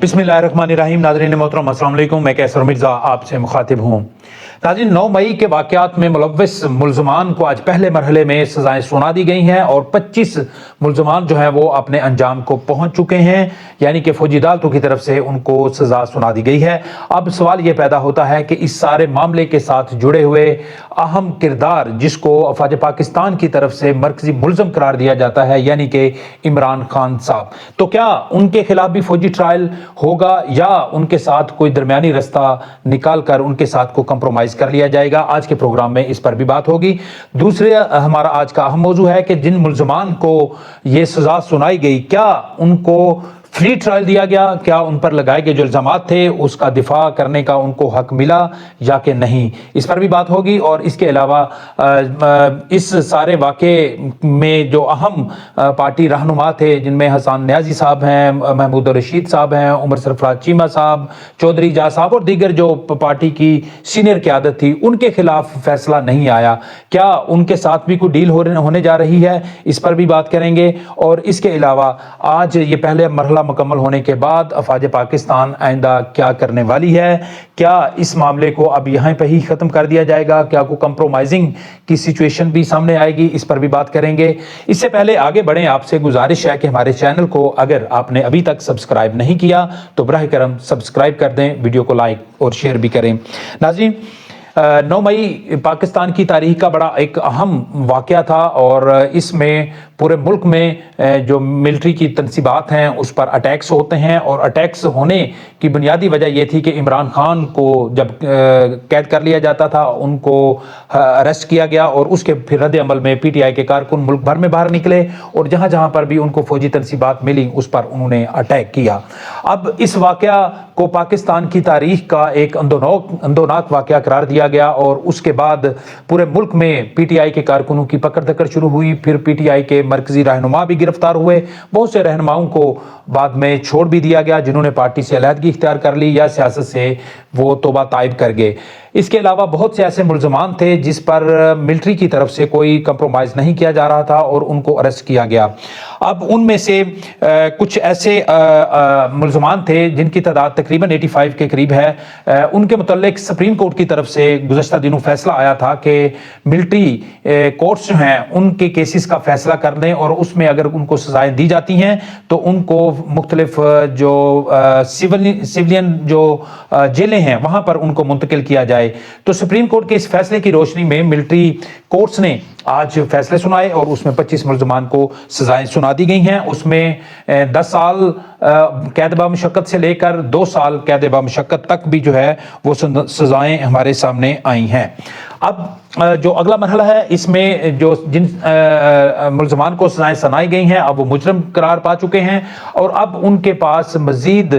बिस्मिल्लाहिर्रहमानिर्रहीम। नाज़रीन मोहतरम अस्सलाम वालेकुम। मैं कैसर मिर्ज़ा आपसे मुखातिब हूँ। नाज़रीन 9 मई के वाक़यात में मुलव्वस मुल्ज़मान को आज पहले मरहले में सज़ाएँ सुना दी गई हैं और 25 मुल्ज़मान जो हैं वो अपने अंजाम को पहुँच चुके हैं, यानी कि फ़ौजी अदालतों की तरफ से उनको सज़ा सुना दी गई है। अब सवाल ये पैदा होता है कि इस सारे मामले के साथ जुड़े हुए अहम किरदार जिसको अफ़वाज पाकिस्तान की तरफ से मरकज़ी मुल्ज़म करार दिया जाता है, यानी कि इमरान खान साहब, तो क्या उनके खिलाफ भी फ़ौजी ट्रायल होगा या उनके साथ कोई दरमियानी रास्ता निकाल कर उनके साथ को कंप्रोमाइज़ कर लिया जाएगा? आज के प्रोग्राम में इस पर भी बात होगी। दूसरे हमारा आज का अहम मौजू है कि जिन मुल्ज़मान को ये सज़ा सुनाई गई, क्या उनको फ्री ट्रायल दिया गया? क्या उन पर लगाए गए जो इल्ज़ामात थे उसका दिफा करने का उनको हक मिला या कि नहीं? इस पर भी बात होगी। और इसके अलावा इस सारे वाक़े में जो अहम पार्टी रहनुमा थे, जिनमें हसन न्याजी साहब हैं, महमूद रशीद साहब हैं, उमर सरफराज चीमा साहब, चौधरी जा साहब और दीगर जो पार्टी की सीनियर क़यादत थी, उनके खिलाफ फैसला नहीं आया। क्या उनके साथ भी कोई डील होने जा रही है? इस पर भी बात करेंगे। और इसके अलावा आज ये पहले मरहला मुकम्मल होने के बाद अफ़वाज पाकिस्तान आइंदा क्या करने वाली है? क्या इस मामले को अब यहाँ पे ही ख़त्म कर दिया जाएगा? क्या कोई कंप्रोमाइजिंग की सिचुएशन भी सामने आएगी? इस पर भी बात करेंगे। इससे पहले आगे बढ़ें, आपसे गुजारिश है कि हमारे चैनल को अगर आपने अभी तक सब्सक्राइब नहीं किया तो बराह करम सब्सक्राइब कर दें, वीडियो को लाइक और शेयर भी करें। नाज़रीन, 9 मई पाकिस्तान की तारीख का बड़ा एक अहम वाक़या था और इसमें पूरे मुल्क में जो मिलिट्री की तनसीबात हैं उस पर अटैक्स होते हैं। और अटैक्स होने की बुनियादी वजह यह थी कि इमरान खान को जब कैद कर लिया जाता था, उनको अरेस्ट किया गया और उसके फिर रद्द अमल में PTI के कारकुन मुल्क भर में बाहर निकले और जहाँ जहाँ पर भी उनको फौजी तनसीबात मिली उस पर उन्होंने अटैक किया। अब इस वाक़या को पाकिस्तान की तारीख का एक अंदोनाक वाक़या करार दिया गया और उसके बाद पूरे मुल्क में PTI के कारकुनों की पकड़ धकड़ शुरू हुई। फिर PTI के मरकजी रहनुमा भी गिरफ्तार हुए। बहुत से रहनुमाओं को बाद में छोड़ भी दिया गया जिन्होंने पार्टी से अलहदगी इख्तियार कर ली या सियासत से वो तौबा ताइब कर गए। इसके अलावा बहुत से ऐसे मुल्ज़मान थे जिस पर मिलिट्री की तरफ से कोई कंप्रोमाइज़ नहीं किया जा रहा था और उनको अरेस्ट किया गया। अब उनमें से कुछ ऐसे मुल्ज़मान थे जिनकी तादाद तकरीबन 85 के करीब है। उनके मुतल्लिक सुप्रीम कोर्ट की तरफ से गुज़श्ता दिनों फैसला आया था कि मिलिट्री कोर्ट्स जो हैं उनके केसेस का फैसला कर दें और उसमें अगर उनको सज़ाएँ दी जाती हैं तो उनको मुख्तलिफ जो सिविलियन जो जेलें हैं वहाँ पर उनको मुंतकिल किया जाए। तो सुप्रीम कोर्ट के इस फैसले की रोशनी में मिलिट्री कोर्ट्स ने आज फैसले सुनाए और उसमें 25 मुल्ज़मान को सजाएं सुना दी गई हैं। उसमें 10 साल कैद बामुशक्कत से लेकर 2 साल कैद बामुशक्कत तक भी जो है वो सजाएं हमारे सामने आई हैं। अब जो अगला मरहला है इसमें जो जिन मुल्ज़मान को सजाएं सुनाई गई हैं अब वो मुजरम करार पा चुके हैं और अब उनके पास मज़ीद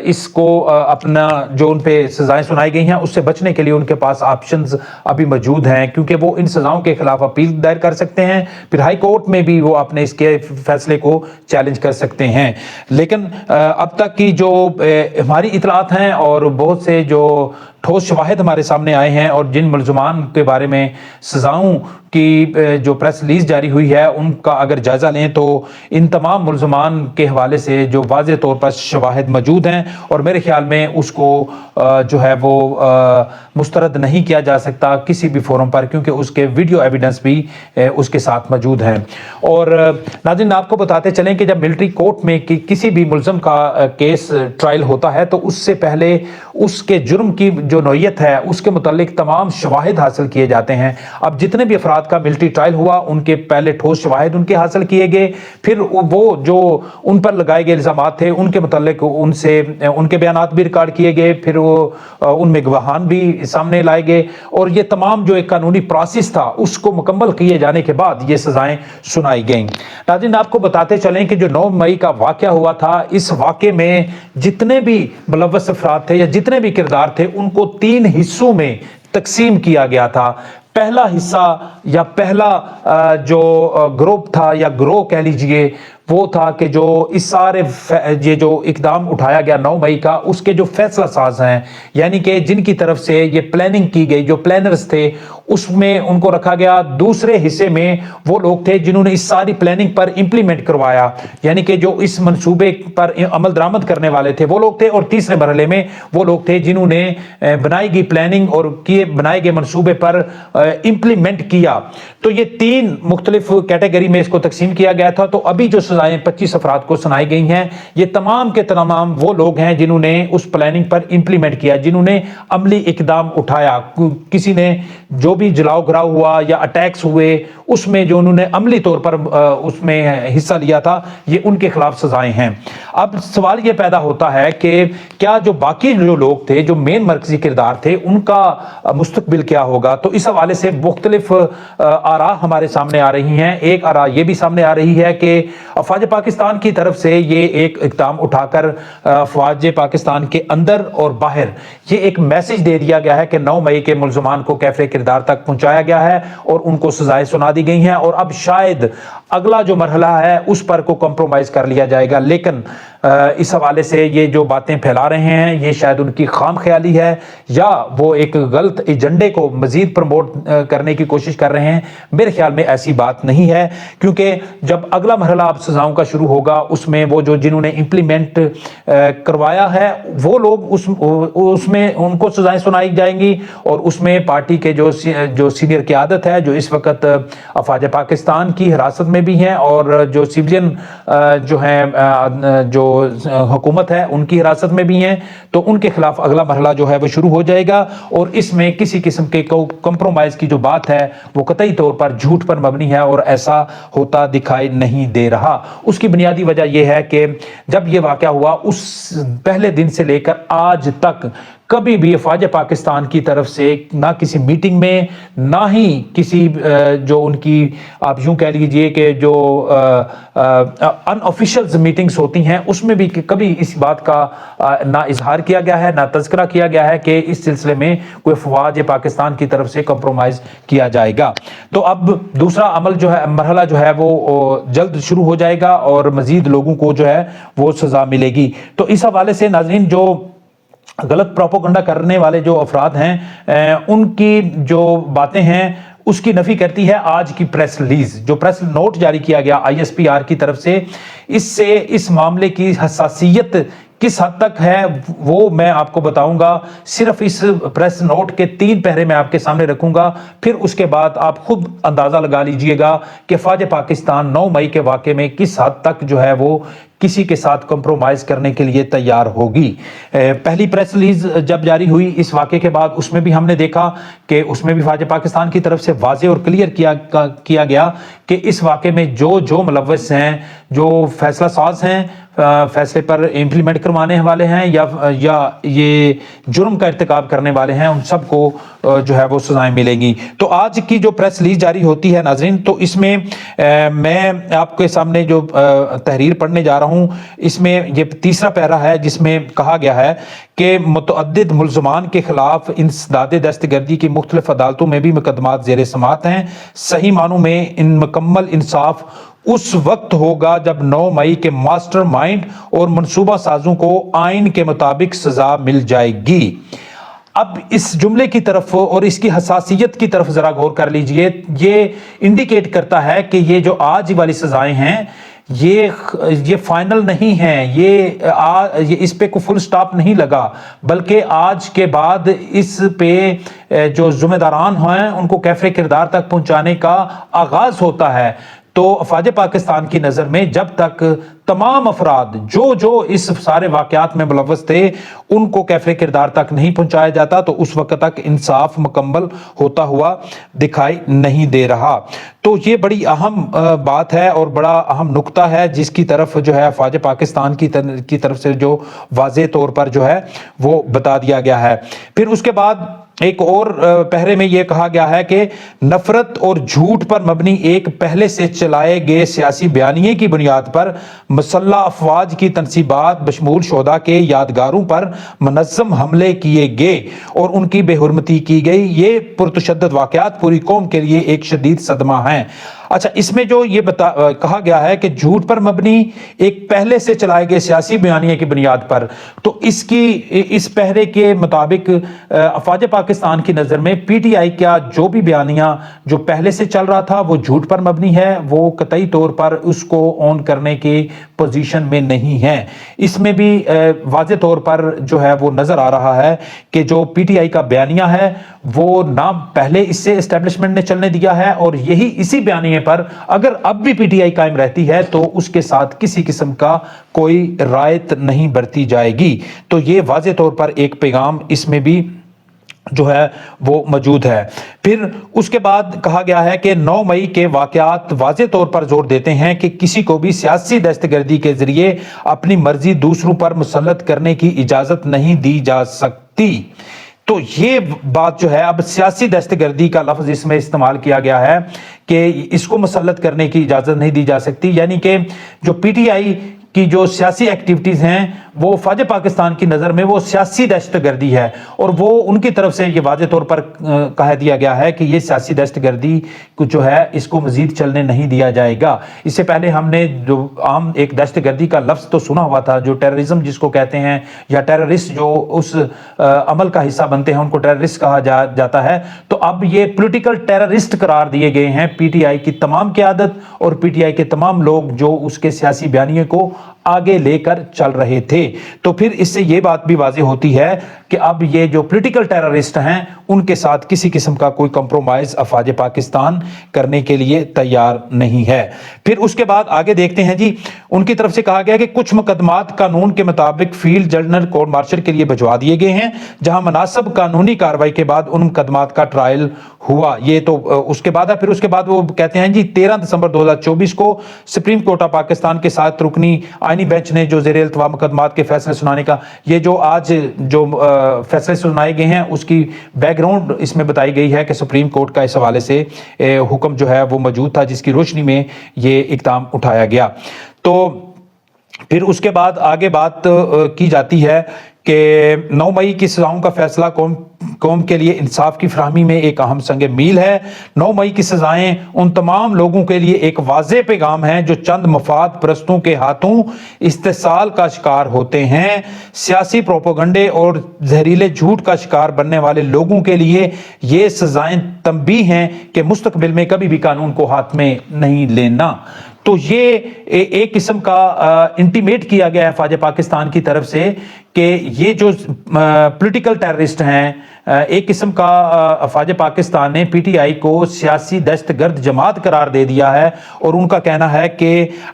इसको अपना जो उन पे सजाएं सुनाई गई हैं उससे बचने के लिए उनके पास ऑप्शंस अभी मौजूद हैं, क्योंकि वो इन सजाओं के खिलाफ अपील दायर कर सकते हैं, फिर हाई कोर्ट में भी वो अपने इसके फैसले को चैलेंज कर सकते हैं। लेकिन अब तक की जो हमारी इतलात हैं और बहुत से जो ठोस शवाहिद हमारे सामने आए हैं और जिन मुल्ज़मान के बारे में सजाओं की जो प्रेस रिलीज जारी हुई है उनका अगर जायज़ा लें तो इन तमाम मुल्ज़मान के हवाले से जो वाज़े तौर पर शवाहिद मौजूद हैं और मेरे ख्याल में उसको जो है वो मुस्तरद नहीं किया जा सकता किसी भी फोरम पर, क्योंकि उसके वीडियो एविडेंस भी उसके साथ मौजूद हैं। और नाज़रीन, आपको बताते चलें कि जब मिलिट्री कोर्ट में किसी भी मुल्ज़म का केस ट्रायल होता है तो उससे पहले उसके जुर्म की जो नौयत है उसके मुतालिक तमाम शवाहिद हासिल किए जाते हैं। अब जितने भी अफराद का मिलिट्री ट्रायल हुआ उनके पहले ठोस शवाहिद उनके हासिल किए गए, फिर वो जो उन पर लगाए गए इल्ज़ामात थे उनके मुतालिक उनसे उनके बयानात भी रिकॉर्ड किए गए, फिर वो उनमें गवाहान भी सामने लाए गए और ये तमाम जो एक कानूनी प्रोसेस था उसको मुकम्मल किए जाने के बाद ये सजाएं सुनाई गईं। नाज़रीन, आपको बताते चलें कि जो 9 मई का वाक़या हुआ था, इस वाक़े में जितने भी मुलव्वस अफराद थे या जितने भी किरदार थे उनको 3 हिस्सों में तकसीम किया गया था। पहला हिस्सा या पहला जो ग्रुप था या ग्रोह कह लीजिए وہ تھا کہ جو اس سارے یہ جو اقدام اٹھایا گیا 9 مئی کا، اس کے جو فیصلہ ساز ہیں، یعنی کہ جن کی طرف سے یہ پلاننگ کی گئی، جو پلانرز تھے، اس میں ان کو رکھا گیا۔ دوسرے حصے میں وہ لوگ تھے جنہوں نے اس ساری پلاننگ پر امپلیمنٹ کروایا، یعنی کہ جو اس منصوبے پر عمل درآمد کرنے والے تھے وہ لوگ تھے، اور تیسرے مرحلے میں وہ لوگ تھے جنہوں نے بنائی گئی پلاننگ اور بنائے گئے منصوبے پر امپلیمنٹ کیا۔ تو یہ 3 مختلف کیٹیگری میں اس کو تقسیم کیا گیا تھا۔ تو ابھی جو سزائیں 25 افراد کو سنائی گئی ہیں، یہ تمام کے تمام وہ لوگ ہیں جنہوں نے اس پلاننگ پر امپلیمنٹ کیا، جنہوں نے عملی اقدام اٹھایا۔ کسی نے جو بھی جلاؤ گھراؤ ہوا یا اٹیکس ہوئے، اس میں جو انہوں نے عملی طور پر اس میں حصہ لیا تھا، یہ ان کے خلاف سزائیں ہیں۔ اب سوال یہ پیدا ہوتا ہے کہ کیا جو باقی جو لوگ تھے، جو مین مرکزی کردار تھے، ان کا مستقبل کیا ہوگا؟ تو اس حوالے سے مختلف آراء ہمارے سامنے آ رہی ہیں۔ ایک آراء یہ بھی سامنے آ رہی ہے کہ افواج پاکستان کی طرف سے یہ ایک اقدام اٹھا کر افواج پاکستان کے اندر اور باہر یہ ایک میسج دے دیا گیا ہے کہ 9 مئی کے ملزمان کو کیفر کردار تک پہنچایا گیا ہے اور ان کو سزائیں سنا دی گئی ہیں، اور اب شاید اگلا جو مرحلہ ہے اس پر کو کمپرومائز کر لیا جائے گا۔ لیکن اس حوالے سے یہ جو باتیں پھیلا رہے ہیں، یہ شاید ان کی خام خیالی ہے یا وہ ایک غلط ایجنڈے کو مزید پروموٹ کرنے کی کوشش کر رہے ہیں۔ میرے خیال میں ایسی بات نہیں ہے، کیونکہ جب اگلا مرحلہ اب سزاؤں کا شروع ہوگا، اس میں وہ جو جنہوں نے امپلیمنٹ کروایا ہے وہ لوگ اس میں ان کو سزائیں سنائی جائیں گی، اور اس میں پارٹی کے جو سینئر قیادت ہے، جو اس وقت افواج پاکستان کی حراست میں بھی ہیں، اور جو سیولین جو ہیں جو حکومت ہے ان کی حراست میں بھی ہیں، تو ان کے خلاف اگلا مرحلہ جو ہے وہ شروع ہو جائے گا، اور اس میں کسی قسم کے کمپرومائز کی جو بات ہے وہ قطعی طور پر جھوٹ پر مبنی ہے، اور ایسا ہوتا دکھائی نہیں دے رہا۔ اس کی بنیادی وجہ یہ ہے کہ جب یہ واقعہ ہوا، اس پہلے دن سے لے کر آج تک کبھی بھی افواج پاکستان کی طرف سے نہ کسی میٹنگ میں، نہ ہی کسی جو ان کی آپ یوں کہہ لیجئے کہ جو ان آفیشلز میٹنگز ہوتی ہیں، اس میں بھی کبھی اس بات کا نہ اظہار کیا گیا ہے، نہ تذکرہ کیا گیا ہے کہ اس سلسلے میں کوئی افواج پاکستان کی طرف سے کمپرومائز کیا جائے گا۔ تو اب دوسرا عمل جو ہے، مرحلہ جو ہے وہ جلد شروع ہو جائے گا، اور مزید لوگوں کو جو ہے وہ سزا ملے گی۔ تو اس حوالے سے ناظرین، جو غلط پروپیگنڈا کرنے والے جو افراد ہیں، ان کی جو باتیں ہیں اس کی نفی کرتی ہے آج کی پریس ریلیز، جو پریس نوٹ جاری کیا گیا ISPR کی طرف سے۔ اس سے اس معاملے کی حساسیت کس حد تک ہے وہ میں آپ کو بتاؤں گا۔ صرف اس پریس نوٹ کے 3 پیرے میں آپ کے سامنے رکھوں گا، پھر اس کے بعد آپ خود اندازہ لگا لیجئے گا کہ افواج پاکستان 9 مئی کے واقعے میں کس حد تک جو ہے وہ کسی کے ساتھ کمپرومائز کرنے کے لیے تیار ہوگی۔ پہلی پریس ریلیز جب جاری ہوئی اس واقعے کے بعد، اس میں بھی ہم نے دیکھا کہ اس میں بھی افواج پاکستان کی طرف سے واضح اور کلیئر کیا گیا کہ اس واقعے میں جو ملوث ہیں، جو فیصلہ ساز ہیں، فیصلے پر امپلیمنٹ کروانے والے ہیں یا یہ جرم کا ارتکاب کرنے والے ہیں، ان سب کو جو ہے وہ سزائیں ملیں گی۔ تو آج کی جو پریس ریلیز جاری ہوتی ہے ناظرین، تو اس میں میں آپ کے سامنے جو تحریر پڑھنے جا رہا ہوں، اس میں یہ تیسرا پیرا ہے جس میں کہا گیا ہے کہ متعدد ملزمان کے خلاف انسداد دہشت گردی کی مختلف عدالتوں میں بھی مقدمات زیر سماعت ہیں۔ صحیح معنوں میں ان مکمل انصاف اس وقت ہوگا جب 9 مئی کے ماسٹر مائنڈ اور منصوبہ سازوں کو آئین کے مطابق سزا مل جائے گی۔ اب اس جملے کی طرف اور اس کی حساسیت کی طرف ذرا غور کر لیجئے۔ یہ انڈیکیٹ کرتا ہے کہ یہ جو آج والی سزائیں ہیں یہ فائنل نہیں ہیں، یہ اس پہ کوئی فل سٹاپ نہیں لگا، بلکہ آج کے بعد اس پہ جو ذمہ داران ہیں ان کو کیفر کردار تک پہنچانے کا آغاز ہوتا ہے۔ تو افواج پاکستان کی نظر میں جب تک تمام افراد جو اس سارے واقعات میں ملوث تھے ان کو کیفر کردار تک نہیں پہنچایا جاتا، تو اس وقت تک انصاف مکمل ہوتا ہوا دکھائی نہیں دے رہا۔ تو یہ بڑی اہم بات ہے اور بڑا اہم نقطہ ہے جس کی طرف جو ہے افواج پاکستان کی طرف سے جو واضح طور پر جو ہے وہ بتا دیا گیا ہے۔ پھر اس کے بعد ایک اور پہرے میں یہ کہا گیا ہے کہ نفرت اور جھوٹ پر مبنی ایک پہلے سے چلائے گئے سیاسی بیانیے کی بنیاد پر مسلح افواج کی تنصیبات بشمول شہداء کے یادگاروں پر منظم حملے کیے گئے اور ان کی بے حرمتی کی گئی۔ یہ پرتشدد واقعات پوری قوم کے لیے ایک شدید صدمہ ہیں۔ अच्छा, इसमें जो ये कहा गया है कि झूठ पर मबनी एक पहले से चलाए गए सियासी बयानिए की बुनियाद पर, तो इस पहरे के मुताबिक अफवाज पाकिस्तान की नज़र में पीटीआई का जो भी बयानिया जो पहले से चल रहा था वो झूठ पर मबनी है, वो कतई तौर पर उसको ऑन करने की पोजीशन में नहीं है। इसमें भी वाज़े तौर पर जो है वो नज़र आ रहा है कि जो पीटीआई का बयानिया है वो ना पहले इससे एस्टेब्लिशमेंट ने चलने दिया है, और यही इसी बयानिए पर अगर अब भी पीटीआई कायम रहती है तो उसके साथ किसी किस्म का कोई रायत नहीं बरती जाएगी। तो ये वाज़े तौर पर एक पैगाम इसमें भी जो है वो मौजूद है। फिर उसके बाद कहा गया है कि 9 मई के वाकयात वाज़े तौर पर जोर देते हैं कि किसी को भी सियासी दहशतगर्दी के जरिए अपनी मर्जी दूसरों पर मुसल्लत करने की इजाजत नहीं दी जा सकती। तो ये बात जो है, अब सियासी दहशतगर्दी का लफ्ज इसमें इस्तेमाल किया गया है कि इसको मुसल्लत करने की इजाजत नहीं दी जा सकती, यानी कि जो पीटीआई की जो सियासी एक्टिविटीज हैं वो फौज पाकिस्तान की नज़र में वो सियासी दहशतगर्दी है, और वो उनकी तरफ से ये वाज़े तौर पर कह दिया गया है कि ये सियासी दहशतगर्दी को जो है इसको मजीद चलने नहीं दिया जाएगा। इससे पहले हमने जो आम एक दहशतगर्दी का लफ्ज़ तो सुना हुआ था, जो टेररिज्म जिसको कहते हैं, या टेररिस्ट जो उस अमल का हिस्सा बनते हैं उनको टेररिस्ट कहा जाता है। तो अब ये पॉलिटिकल टेररिस्ट करार दिए गए हैं पीटीआई की तमाम क़यादत और पीटीआई के तमाम लोग जो उसके सियासी बयानिए को आगे लेकर चल रहे थे। तो फिर इससे ये बात भी वाज़ेह होती है कि अब ये जो पॉलिटिकल टेररिस्ट हैं उनके साथ किसी किस्म का कोई कंप्रोमाइज अफवाज पाकिस्तान करने के लिए तैयार नहीं है। फिर उसके बाद आगे देखते हैं जी, उनकी तरफ से कहा गया कि कुछ मुकदमात कानून के मुताबिक फील्ड जनरल कोर्ट मार्शल के लिए भिजवा दिए गए हैं, जहां मुनासिब कानूनी कार्रवाई के बाद उन मुकदमात का ट्रायल हुआ। ये तो उसके बाद है। फिर उसके बाद वो कहते हैं जी 13 दिसंबर 2024 को सुप्रीम कोर्ट ऑफ पाकिस्तान के साथ रुकनी आईनी बेंच ने जो ज़ेर इल्तवा मुकदमात के फैसले सुनाने का, ये जो आज जो फैसले सुनाए गए हैं उसकी बैकग्राउंड इसमें बताई गई है कि सुप्रीम कोर्ट का इस हवाले से हुक्म जो है वो मौजूद था, जिसकी रोशनी में ये इक़दाम उठाया गया। तो फिर उसके बाद आगे बात की जाती है कि 9 मई की सजाओं का फैसला कौम के लिए इंसाफ की फराहमी में एक अहम संग मील है। 9 मई की सजाएं उन तमाम लोगों के लिए एक वाज़ेह पैगाम है जो चंद मफाद परस्तों के हाथों इस्तेसाल का शिकार होते हैं। सियासी प्रोपोगंडे और जहरीले झूठ का शिकार बनने वाले लोगों के लिए ये सजाएं तंबीह हैं कि मुस्तकबिल में कभी भी कानून को हाथ में नहीं लेना। तो ये एक किस्म का इंटीमेट किया गया है फौज पाकिस्तान की तरफ से कि ये जो पॉलिटिकल टेररिस्ट हैं, एक किस्म का फौज पाकिस्तान ने पीटीआई को सियासी दहशतगर्द जमात करार दे दिया है, और उनका कहना है कि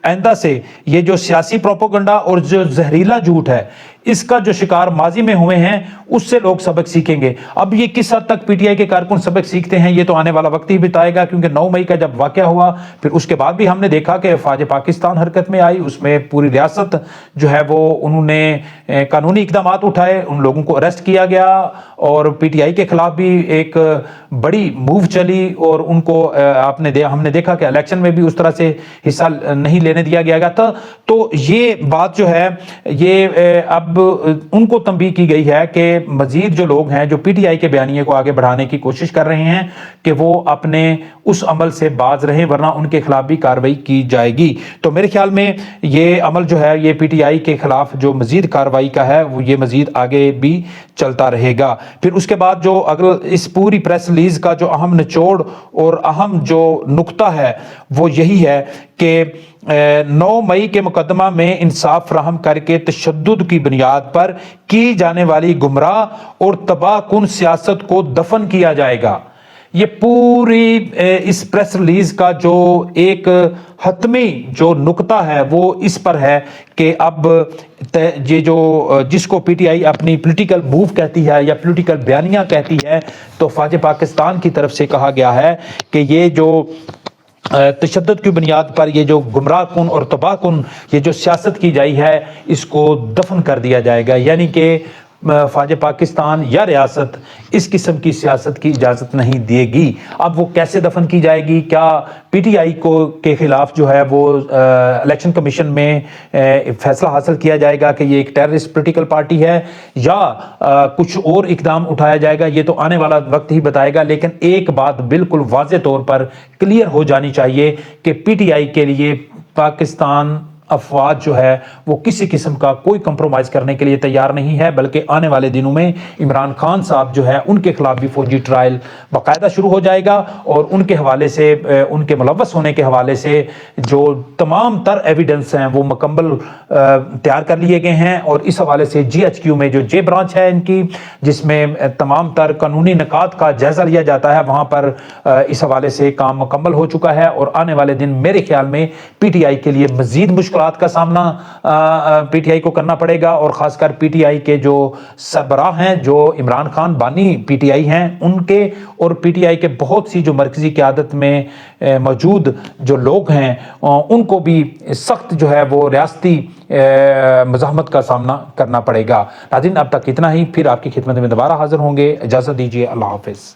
आइंदा से ये जो सियासी प्रोपोगंडा और जो जहरीला झूठ है इसका जो शिकार माजी में हुए हैं उससे लोग सबक सीखेंगे। अब ये किस हद तक पीटीआई के कारकुन सबक सीखते हैं ये तो आने वाला वक्त ही बताएगा, क्योंकि 9 मई का जब वाकया हुआ फिर उसके बाद भी हमने देखा कि फौज पाकिस्तान हरकत में आई, उसमें पूरी रियासत जो है वो उन्होंने कानूनी इकदाम उठाए, उन लोगों को अरेस्ट किया गया, और पीटीआई के खिलाफ भी एक बड़ी मूव चली, और उनको हमने देखा कि इलेक्शन में भी उस तरह से हिस्सा नहीं लेने दिया गया था। तो ये बात जो है ये अब उनको तंबीह की गई है कि मजीद जो लोग हैं जो पीटीआई के बयानिए को आगे बढ़ाने की कोशिश कर रहे हैं कि वो अपने उस अमल से बाज रहें, वरना उनके खिलाफ भी कार्रवाई की जाएगी। तो मेरे ख्याल में ये अमल जो है ये पीटीआई के खिलाफ जो मजीद कार्रवाई का है वो ये मजीद आगे भी चलता रहेगा। फिर उसके बाद जो अगर इस पूरी प्रेस रिलीज का जो अहम निचोड़ और अहम जो नुक्ता है वो यही है कि 9 मई के मुकदमा में इंसाफ फराहम करके तशद्दुद की बुनियाद पर की जाने वाली गुमराह और तबाहकुन सियासत को दफन किया जाएगा। ये पूरी इस प्रेस रिलीज का जो एक हतमी जो नुक्ता है वो इस पर है कि अब ये जो जिसको पीटीआई अपनी पॉलिटिकल मूव कहती है या पॉलिटिकल बयानियां कहती है, तो फौज पाकिस्तान की तरफ से कहा गया है कि ये जो तशद्दुद की बुनियाद पर ये जो गुमराह कुन और तबाह कुन ये जो सियासत की जाई है इसको दफन कर दिया जाएगा। यानी कि فوج پاکستان یا ریاست اس قسم کی سیاست کی اجازت نہیں دے گی۔ اب وہ کیسے دفن کی جائے گی؟ کیا پی ٹی آئی کو کے خلاف جو ہے وہ الیکشن کمیشن میں فیصلہ حاصل کیا جائے گا کہ یہ ایک ٹیررسٹ پولیٹیکل پارٹی ہے، یا کچھ اور اقدام اٹھایا جائے گا؟ یہ تو آنے والا وقت ہی بتائے گا، لیکن ایک بات بالکل واضح طور پر کلیئر ہو جانی چاہیے کہ پی ٹی آئی کے لیے پاکستان افواج جو ہے وہ کسی قسم کا کوئی کمپرومائز کرنے کے لیے تیار نہیں ہے، بلکہ آنے والے دنوں میں عمران خان صاحب جو ہے ان کے خلاف بھی فوجی ٹرائل باقاعدہ شروع ہو جائے گا، اور ان کے حوالے سے ان کے ملوث ہونے کے حوالے سے جو تمام تر ایویڈنس ہیں وہ مکمل تیار کر لیے گئے ہیں، اور اس حوالے سے جی ایچ کیو میں جو جے برانچ ہے ان کی، جس میں تمام تر قانونی نکات کا جائزہ لیا جاتا ہے، وہاں پر اس حوالے سے کام مکمل ہو چکا ہے، اور آنے والے دن میرے خیال میں پی ٹی آئی کے لیے مزید مشکلات کا سامنا پی ٹی آئی کو کرنا پڑے گا، اور خاص کر پی ٹی آئی کے جو سربراہ ہیں، جو عمران خان بانی پی ٹی آئی ہیں، ان کے اور پی ٹی آئی کے بہت سی جو مرکزی قیادت میں موجود جو لوگ ہیں ان کو بھی سخت جو ہے وہ ریاستی مزاحمت کا سامنا کرنا پڑے گا۔ ناظرین اب تک اتنا ہی، پھر آپ کی خدمت میں دوبارہ حاضر ہوں گے، اجازت دیجیے، اللہ حافظ۔